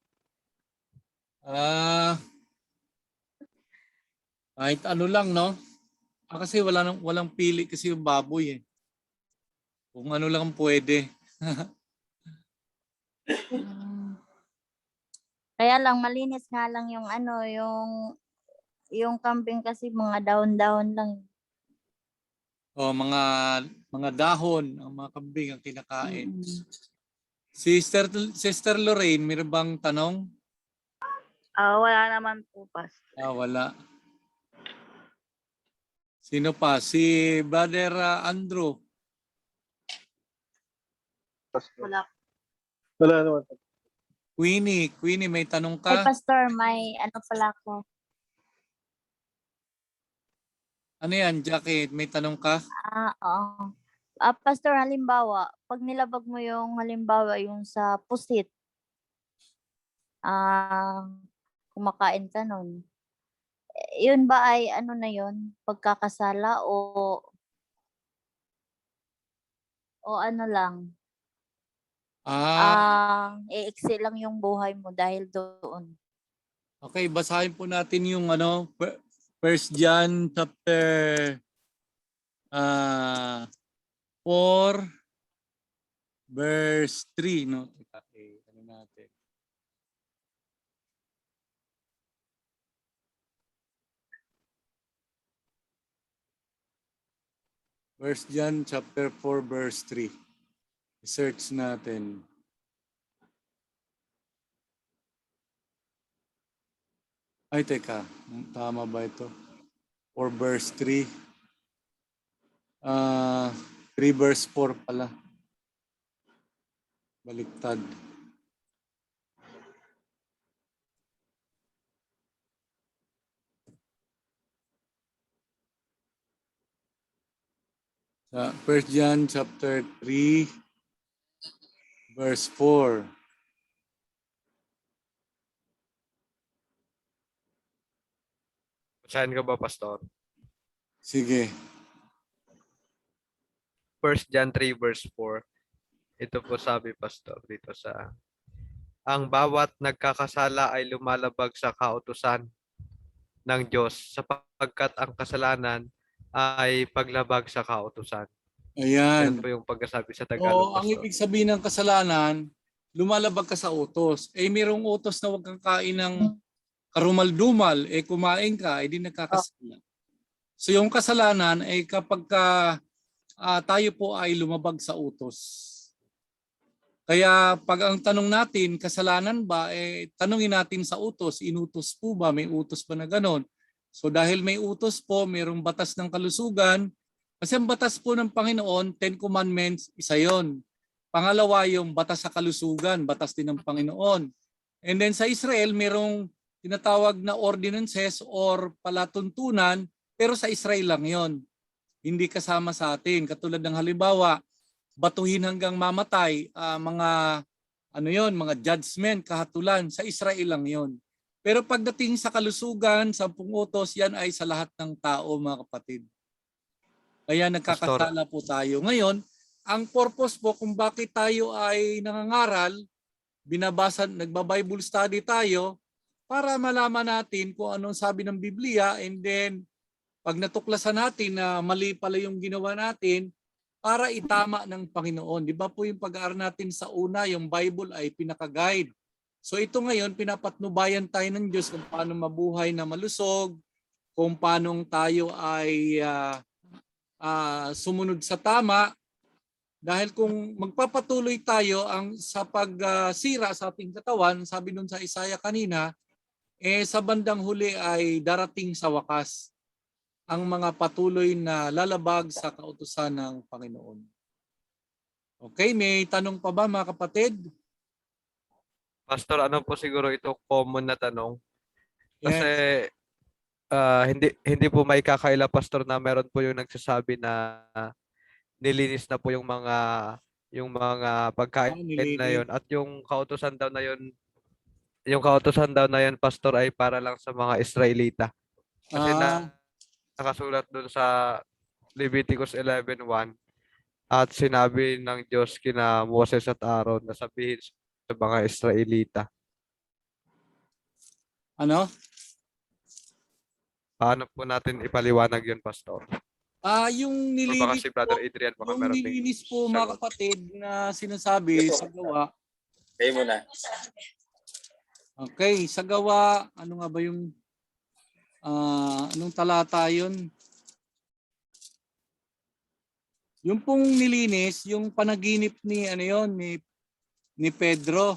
Kahit ano lang, no? Kasi walang pili kasi yung baboy eh. Kung ano lang pwede. Kaya lang, malinis nga lang yung yung kambing kasi mga dahon-dahon lang. O mga dahon, ang mga kambing ang kinakain. Mm. Sister Lorraine, may bang tanong? Wala naman po, Pastor. Wala. Sino pa? Si Brother Andrew. Wala. Wala naman. Queenie, may tanong Ay, ka? Pastor, may pala ako. Ano yan, Jackie? May tanong ka? Oo. Pastor, halimbawa, pag nilabag mo yung halimbawa yung sa pusit, kumakain ka nun. Yun ba ay ano na yun? Pagkakasala o ano lang? Iiksi lang yung buhay mo dahil doon. Okay, basahin po natin yung 1 John chapter 4 verse 3, no? Okay, ano natin? First John chapter 4 verse 3. Search natin. Ay, teka. Tama ba ito? 4 verse 3. 3 verse 4 pala. Baliktad. Sa 1 John chapter 3 verse 4. Basahin ka ba, Pastor? Sige. 1 John 3 verse 4. Ito po sabi, Pastor, dito sa ang bawat nagkakasala ay lumalabag sa kautusan ng Diyos sapagkat ang kasalanan ay paglabag sa kautusan. Yan Ayan. po yung pagkasabi sa Tagalog, Oo, ang Pastor. ibig sabihin ng kasalanan, lumalabag ka sa utos. Mayroong utos na huwag kang kain ng karumal-dumal. Kumain ka, di nagkakasala. So yung kasalanan ay kapag tayo po ay lumabag sa utos. Kaya pag ang tanong natin, kasalanan ba, tanungin natin sa utos, inutos po ba, may utos ba na ganon? So dahil may utos po, mayroong batas ng kalusugan, kasi ang batas po ng Panginoon, 10 Commandments, isa yon. Pangalawa yung batas sa kalusugan, batas din ng Panginoon. And then sa Israel, mayroong tinatawag na ordinances or palatuntunan, pero sa Israel lang yon. Hindi kasama sa atin. Katulad ng halimbawa, batuhin hanggang mamatay, mga judgment, kahatulan, sa Israel lang yon. Pero pagdating sa kalusugan, 10 utos, yan ay sa lahat ng tao, mga kapatid. Kaya nagkakasala po tayo. Ngayon, ang purpose po kung bakit tayo ay nangangaral, nagba-Bible study tayo para malaman natin kung anong sabi ng Biblia, and then pag natuklasan natin na mali pala yung ginawa natin, para itama ng Panginoon. Di ba po yung pag-aaral natin sa una, yung Bible ay pinaka-guide. So ito ngayon, pinapatnubayan tayo ng Diyos kung paano mabuhay na malusog, kung paano tayo ay sumunod sa tama. Dahil kung magpapatuloy tayo sa pagsira sa ating katawan, sabi nun sa Isaiah kanina, sa bandang huli ay darating sa wakas ang mga patuloy na lalabag sa kautusan ng Panginoon. Okay, may tanong pa ba mga kapatid? Pastor, ano po siguro ito common na tanong? Kasi Yes. hindi po may kakaila, Pastor, na meron po yung nagsasabi na nilinis na po yung mga pagkain na Nilinis. yon, at yung kautusan daw na yon, Pastor, ay para lang sa mga Israelita. Kasi nakasulat doon sa Leviticus 11:1, at sinabi ng Diyos kina Moses at Aaron na sabihin sa mga Israelita. Ano? Paano po natin ipaliwanag yun, Pastor? Yung O baka nilinis si po, Brother Adrian, baka yung meron ding nilinis po mga sagot. kapatid na sinasabi sa gawa. Kayo muna. Okay, sa gawa, ano nga ba yung anong talata yun? Yung pong nilinis, yung panaginip ni ano yon, ni Pedro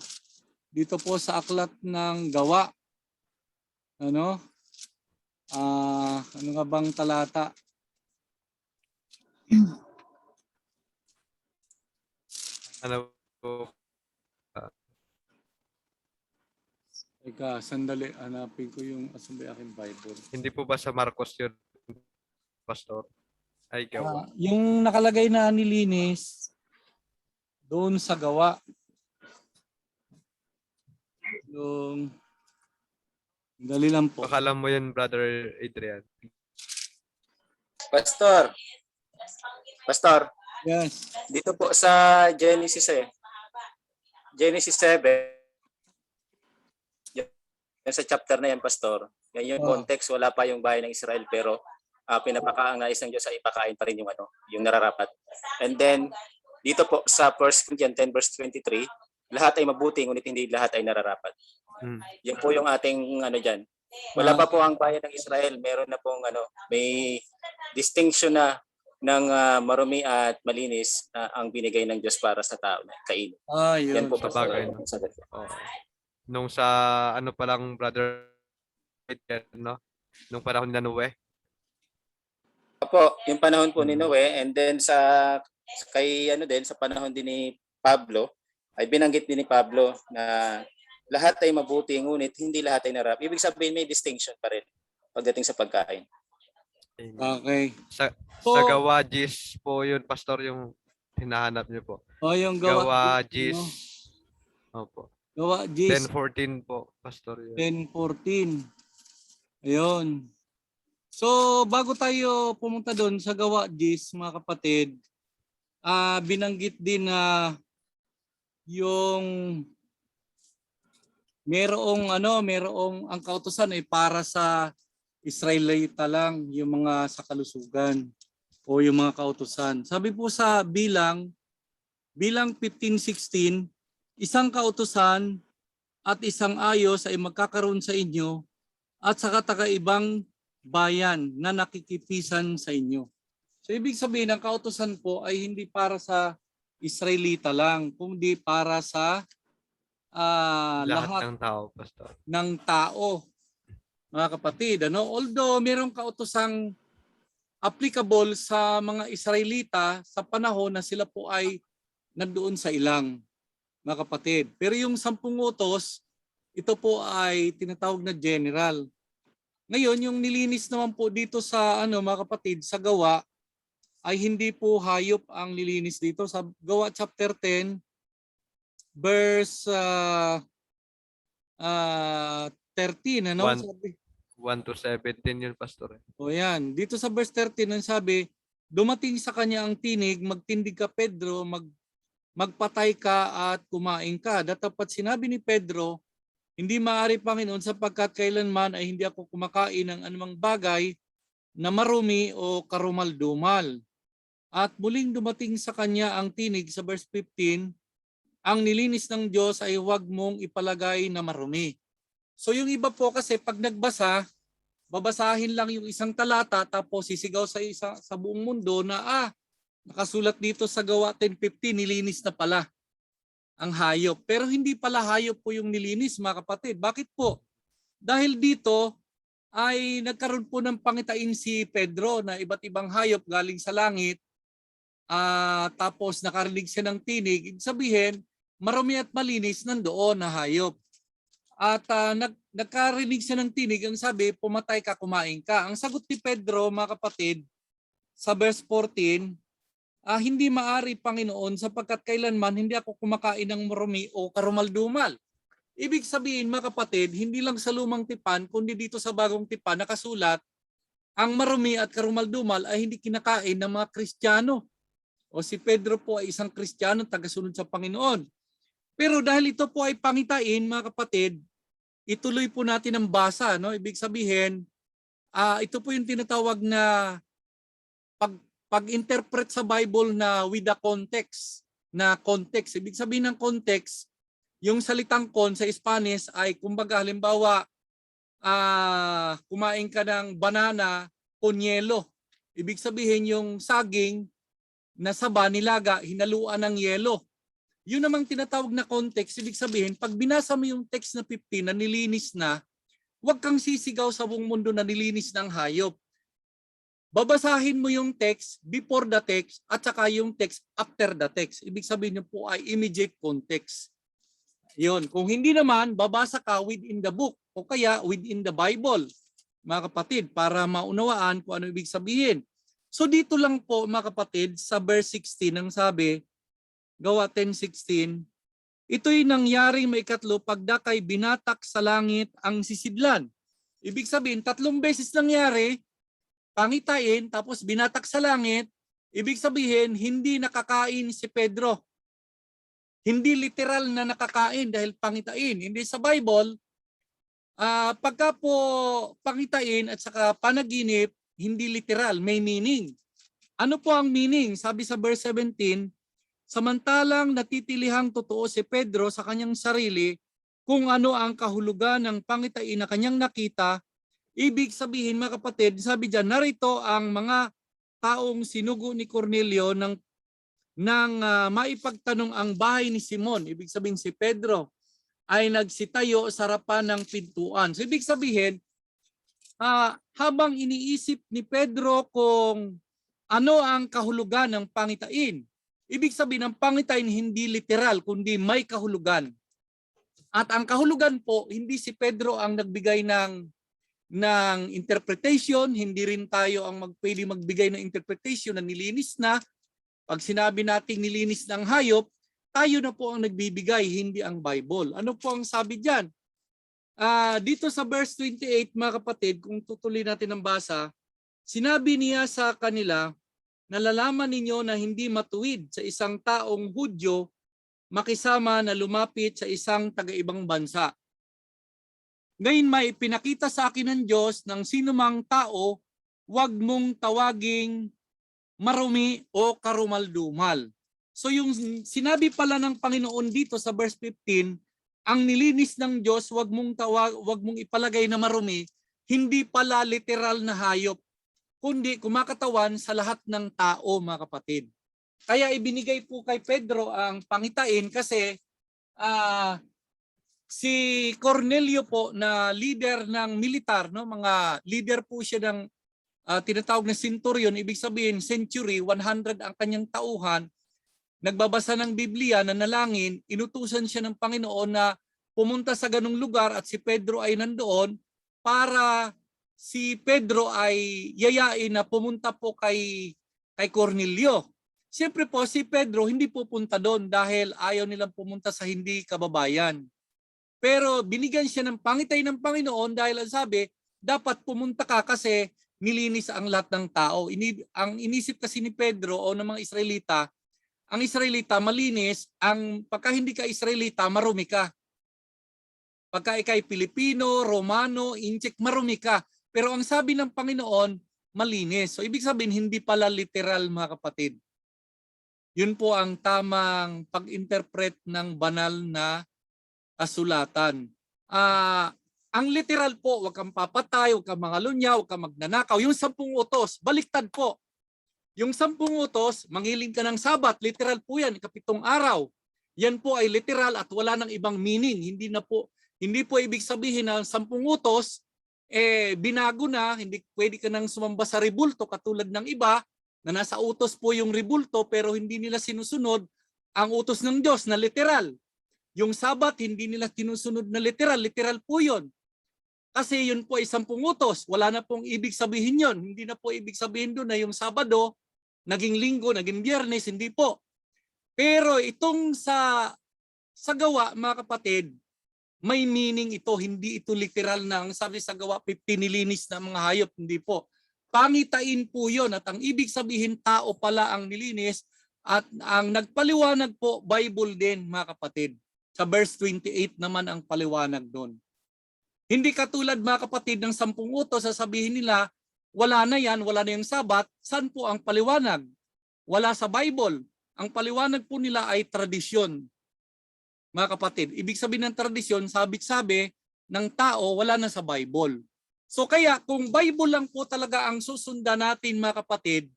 dito po sa aklat ng Gawa. Ano? Ano nga bang talata? Ano po? Teka, sandali, hanapin ko yung asan ba yung aking Bible. Hindi po ba sa Marcos yun, Pastor? Ay, Gawa. Yung nakalagay na nilinis doon sa Gawa. Yung dali lang po. Baka alam mo yun, Brother Adrian. Pastor, Yes. dito po sa Genesis Genesis 7, yan sa chapter na yan, Pastor. Yan yung context, wala pa yung bahay ng Israel, pero pinapakaangais ng Diyos ay ipakain pa rin yung nararapat. And then, dito po sa 1 Corinthians 10 verse 23, lahat ay mabuti, ngunit hindi lahat ay nararapat. Yan po yung ating dyan. Wala pa po ang bayan ng Israel, meron na pong may distinction na ng marumi at malinis ang binigay ng Diyos para sa tao na kainin. Yun. Yan po, Sa Pastor. bagay, no? Oo. Nung sa ano pa lang, Brother Adrian, no? Nung panahon ni Noe. Opo, yung panahon po ni Noe, and then sa panahon din ni Pablo, ay binanggit din ni Pablo na lahat ay mabuti, ngunit hindi lahat ay narap. Ibig sabihin may distinction pa rin pagdating sa pagkain. Okay. Sa So, Gawa Gis po yun, Pastor, yung hinahanap niyo po. yung Gawa Gawa Gis. Opo. Gawa Gis 10:14 po, Pastor. Yun. 10:14. Ayun. So, bago tayo pumunta doon sa Gawa Gis, mga kapatid, binanggit din na yung merong ang kautusan ay para sa Israelita lang, yung mga sa kalusugan o yung mga kautusan. Sabi po sa bilang 15:16, isang kautusan at isang ayos ay magkakaroon sa inyo at sa kakaibang bayan na nakikipisan sa inyo. So ibig sabihin, ang kautusan po ay hindi para sa Israelita lang, kundi para sa lahat ng tao, Pastor. ng tao, mga kapatid. Although mayroong kautusang applicable sa mga Israelita sa panahon na sila po ay nandoon sa ilang, mga kapatid. Pero yung 10 utos, ito po ay tinatawag na general. Ngayon, yung nilinis naman po dito sa mga kapatid, sa Gawa, ay hindi po hayop ang nilinis dito. Sa Gawa chapter 10, verse 13, sabi? 1 to 17 yun, Pastor. O yan, dito sa verse 13, ang sabi, dumating sa kanya ang tinig, magtindig ka Pedro, magpatay ka at kumain ka. Datapat sinabi ni Pedro, hindi maaari Panginoon sapagkat kailanman ay hindi ako kumakain ng anumang bagay na marumi o karumal-dumal. At muling dumating sa kanya ang tinig sa verse 15, ang nilinis ng Diyos ay huwag mong ipalagay na marumi. So yung iba po kasi pag nagbasa, babasahin lang yung isang talata tapos sisigaw sa buong mundo na nakasulat dito sa Gawa 10:15, nilinis na pala ang hayop. Pero hindi pala hayop po yung nilinis mga kapatid. Bakit po? Dahil dito ay nagkaroon po ng pangitain si Pedro na iba't ibang hayop galing sa langit. Tapos nakarinig siya ng tinig. Ibig sabihin, marumi at malinis nandoon na hayop. At nagkarinig siya ng tinig, ang sabi, pumatay ka, kumain ka. Ang sagot ni Pedro, mga kapatid, sa verse 14, hindi maari Panginoon sapagkat kailanman hindi ako kumakain ng marumi o karumal-dumal. Ibig sabihin mga kapatid, hindi lang sa lumang tipan, kundi dito sa bagong tipan nakasulat, ang marumi at karumal-dumal ay hindi kinakain ng mga Kristiyano. O si Pedro po ay isang Kristiyano, tagasunod sa Panginoon. Pero dahil ito po ay pangitain mga kapatid, ituloy po natin ang basa. No? Ibig sabihin, ito po yung tinatawag na pag-interpret sa Bible na with the context. Ibig sabihin ng context, yung salitang con sa Spanish ay kumbaga halimbawa kumain ka ng banana con yelo. Ibig sabihin yung saging na saba nilaga, hinaluan ng yelo. Yun namang tinatawag na context. Ibig sabihin, pag binasa mo yung text na 15 na nilinis na, huwag kang sisigaw sa buong mundo na nilinis ng hayop. Babasahin mo yung text before the text at saka yung text after the text. Ibig sabihin nyo po ay immediate context. Yun. Kung hindi naman, babasa ka within the book o kaya within the Bible, mga kapatid, para maunawaan kung ano ibig sabihin. So dito lang po, mga kapatid, sa verse 16 ang sabi, Gawa 10:16, ito'y nangyaring maikatlo pagdakay binatak sa langit ang sisidlan. Ibig sabihin, 3 beses nangyari, pangitain, tapos binatak sa langit. Ibig sabihin, hindi nakakain si Pedro. Hindi literal na nakakain dahil pangitain. Hindi sa Bible, pagka po pangitain at saka panaginip, hindi literal, may meaning. Ano po ang meaning? Sabi sa verse 17, samantalang natitilihang totoo si Pedro sa kanyang sarili kung ano ang kahulugan ng pangitain na kanyang nakita, ibig sabihin mga kapatid, sabi dyan, narito ang mga taong sinugo ni Cornelio ng maipagtanong ang bahay ni Simon. Ibig sabihin si Pedro ay nagsitayo sa harapan ng pintuan. So ibig sabihin, habang iniisip ni Pedro kung ano ang kahulugan ng pangitain, ibig sabihin ng pangitain hindi literal kundi may kahulugan. At ang kahulugan po, hindi si Pedro ang nagbigay ng interpretation, hindi rin tayo ang pwede magbigay ng interpretation na nilinis na. Pag sinabi nating nilinis ng hayop, tayo na po ang nagbibigay, hindi ang Bible. Ano po ang sabi diyan? Dito sa verse 28, mga kapatid, kung tutuloy natin ang basa, sinabi niya sa kanila, nalalaman ninyo na hindi matuwid sa isang taong Hudyo makisama na lumapit sa isang taga-ibang bansa. Ngayon may pinakita sa akin ng Diyos ng sinumang tao, huwag mong tawaging marumi o karumal-dumal. So yung sinabi pala ng Panginoon dito sa verse 15, ang nilinis ng Diyos, huwag mong ipalagay na marumi, hindi pala literal na hayop, kundi kumakatawan sa lahat ng tao, mga kapatid. Kaya ibinigay po kay Pedro ang pangitain kasi si Cornelio po na leader ng militar, no, mga leader po siya ng tinatawag na centurion, ibig sabihin century, 100 ang kanyang tauhan, nagbabasa ng Biblia, nanalangin, inutusan siya ng Panginoon na pumunta sa ganung lugar at si Pedro ay nandoon para si Pedro ay yayain na pumunta po kay Cornelio. Siyempre po si Pedro hindi pupunta doon dahil ayaw nilang pumunta sa hindi kababayan. Pero binigyan siya ng pangitay ng Panginoon dahil ang sabi, dapat pumunta ka kasi nilinis ang lahat ng tao. Ang inisip kasi ni Pedro o ng mga Israelita, ang Israelita malinis, ang pagka hindi ka Israelita, marumi ka. Pagka ikay Pilipino, Romano, Incheck, marumi ka. Pero ang sabi ng Panginoon, malinis. So ibig sabihin, hindi pala literal mga kapatid. Yun po ang tamang pag-interpret ng banal na kasulatan. Ang literal po, huwag kang papatay, huwag kang mangalunya, huwag kang magnanakaw. Yung 10 utos, baliktad po. Yung 10 utos, manghiling ka ng Sabat, literal po yan, 7 araw. Yan po ay literal at wala nang ibang meaning. Hindi po ibig sabihin na 10 utos, binago na, hindi pwede ka nang sumamba sa rebulto katulad ng iba, na nasa utos po yung rebulto pero hindi nila sinusunod ang utos ng Diyos na literal. Yung Sabat, hindi nila sinusunod na literal. Literal po yun. Kasi yun po ay 10 utos. Wala na pong ibig sabihin yun. Hindi na po ibig sabihin doon na yung Sabado, naging Linggo, naging Biyernes, hindi po. Pero itong sa gawa, mga kapatid, may meaning ito. Hindi ito literal na ang sabi sa gawa 15 nilinis na mga hayop. Hindi po. Pangitain po yun at ang ibig sabihin tao pala ang nilinis at ang nagpaliwanag po Bible din mga kapatid. Sa verse 28 naman ang paliwanag doon. Hindi katulad mga kapatid ng 10 utos sasabihin nila wala na yan, wala na yung Sabat. Saan po ang paliwanag? Wala sa Bible. Ang paliwanag po nila ay tradisyon. Mga kapatid, ibig sabihin ng tradisyon, sabit-sabi ng tao wala na sa Bible. So kaya kung Bible lang po talaga ang susundan natin mga kapatid,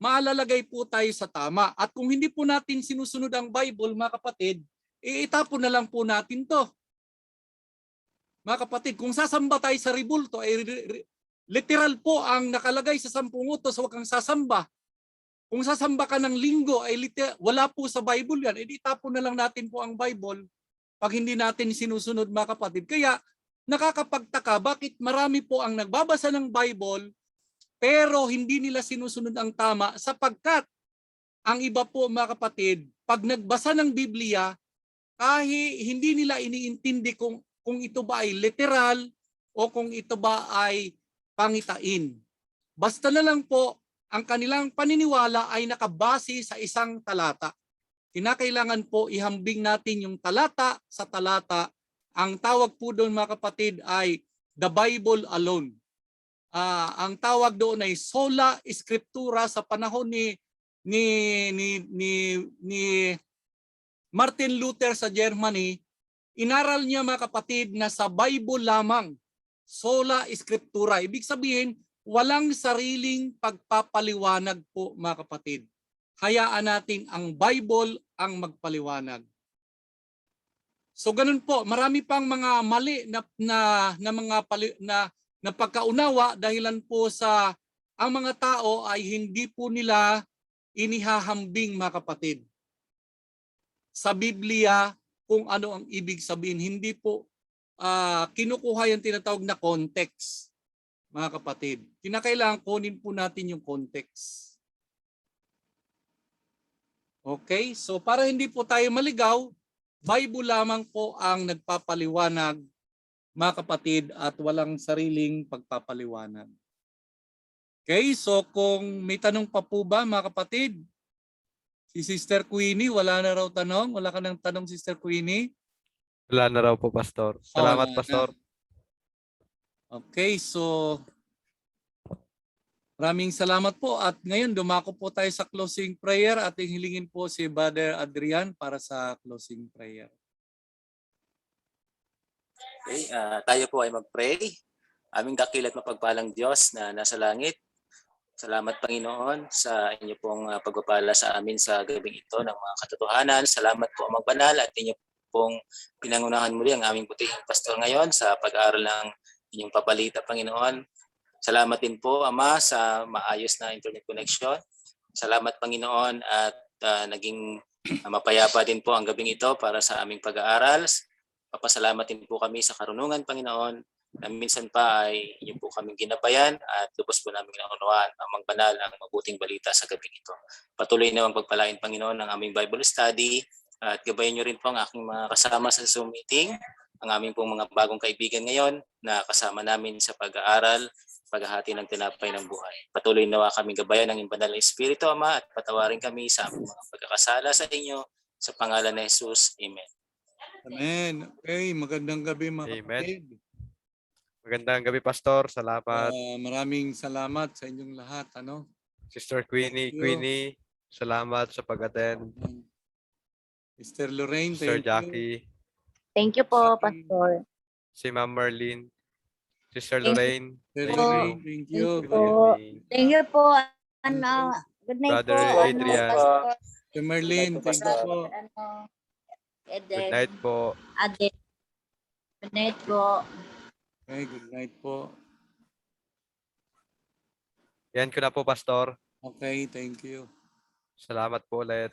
maalalagay po tayo sa tama. At kung hindi po natin sinusunod ang Bible mga kapatid, itapon na lang po natin to. Mga kapatid, kung sasamba tayo sa rebulto, literal po ang nakalagay sa 10 utos, huwag kang sasamba. Kung sasamba ka ng linggo, wala po sa Bible yan. Itapon na lang natin po ang Bible pag hindi natin sinusunod mga kapatid. Kaya nakakapagtaka bakit marami po ang nagbabasa ng Bible pero hindi nila sinusunod ang tama sapagkat ang iba po mga kapatid, pag nagbasa ng Biblia, kahit hindi nila iniintindi kung ito ba ay literal o kung ito ba ay pangitain. Basta na lang po ang kanilang paniniwala ay nakabase sa isang talata. Kinakailangan po ihambing natin yung talata sa talata. Ang tawag po doon mga kapatid ay the Bible alone. Ang tawag doon ay sola scriptura sa panahon ni Martin Luther sa Germany. Inaral niya mga kapatid na sa Bible lamang, sola scriptura. Ibig sabihin, walang sariling pagpapaliwanag po mga kapatid. Hayaan natin ang Bible ang magpaliwanag. So ganun po, marami pang mga mali na pagkaunawa dahilan po sa ang mga tao ay hindi po nila inihahambing mga kapatid. Sa Biblia kung ano ang ibig sabihin, hindi po kinukuha yung tinatawag na context mga kapatid. Kinakailangan kunin po natin yung context. Okay, so para hindi po tayo maligaw, Bible lamang po ang nagpapaliwanag mga kapatid at walang sariling pagpapaliwanag. Okay, so kung may tanong pa po ba mga kapatid? Si Sister Queenie, wala na raw tanong? Wala ka ng tanong Sister Queenie? Wala na raw po, Pastor. Salamat, Wala na. Pastor. Okay, so maraming salamat po at ngayon dumako po tayo sa closing prayer at hilingin po si Brother Adrian para sa closing prayer. Okay, tayo po ay mag-pray. Aming dakilat mapagpalang Diyos na nasa langit. Salamat Panginoon sa inyo pong pagpapala sa amin sa gabing ito ng mga katotohanan. Salamat po Amang Banal at inyo pong pinangunahan muli ang aming butihing pastor ngayon sa pag-aaral ng inyong pabalita Panginoon. Salamat din po Ama sa maayos na internet connection. Salamat Panginoon at naging mapayapa din po ang gabing ito para sa aming pag-aaral. Papasalamat din po kami sa karunungan Panginoon na minsan pa ay inyo po kaming ginabayan at lubos po namin naunawaan Amang Banal ang mabuting balita sa gabing ito. Patuloy nawang pagpalain Panginoon ang aming Bible study at gabayan nyo rin po ang aking mga kasama sa Zoom meeting ang aming pong mga bagong kaibigan ngayon na kasama namin sa pag-aaral, paghahati ng tinapay ng buhay. Patuloy nawa kami gabayan ng banal na Espiritu, Ama, at patawarin kami sa aming mga pagkakasala sa inyo. Sa pangalan ni Jesus. Amen. Amen. Okay, magandang gabi mga Amen. kapatid. Magandang gabi, Pastor. Salamat. Maraming salamat sa inyong lahat. Ano? Sister Queenie, Thank you. Queenie, salamat sa pag-attend. Mr. Lorraine, Sister thank you. Jackie, Thank you po, Pastor. si Ma'am Marlene, Sister Thank you Lorraine, Mr. thank Lorraine, you. thank you. Thank you po. Thank you po. Ano, good night Brother po. Adrian. Pastor. Mr. Marlene, thank you po. Ano, Good Eden. night po. Ade. Good night po. Okay, good night po. Yan ko na po, Pastor. Okay, thank you. Salamat po ulit.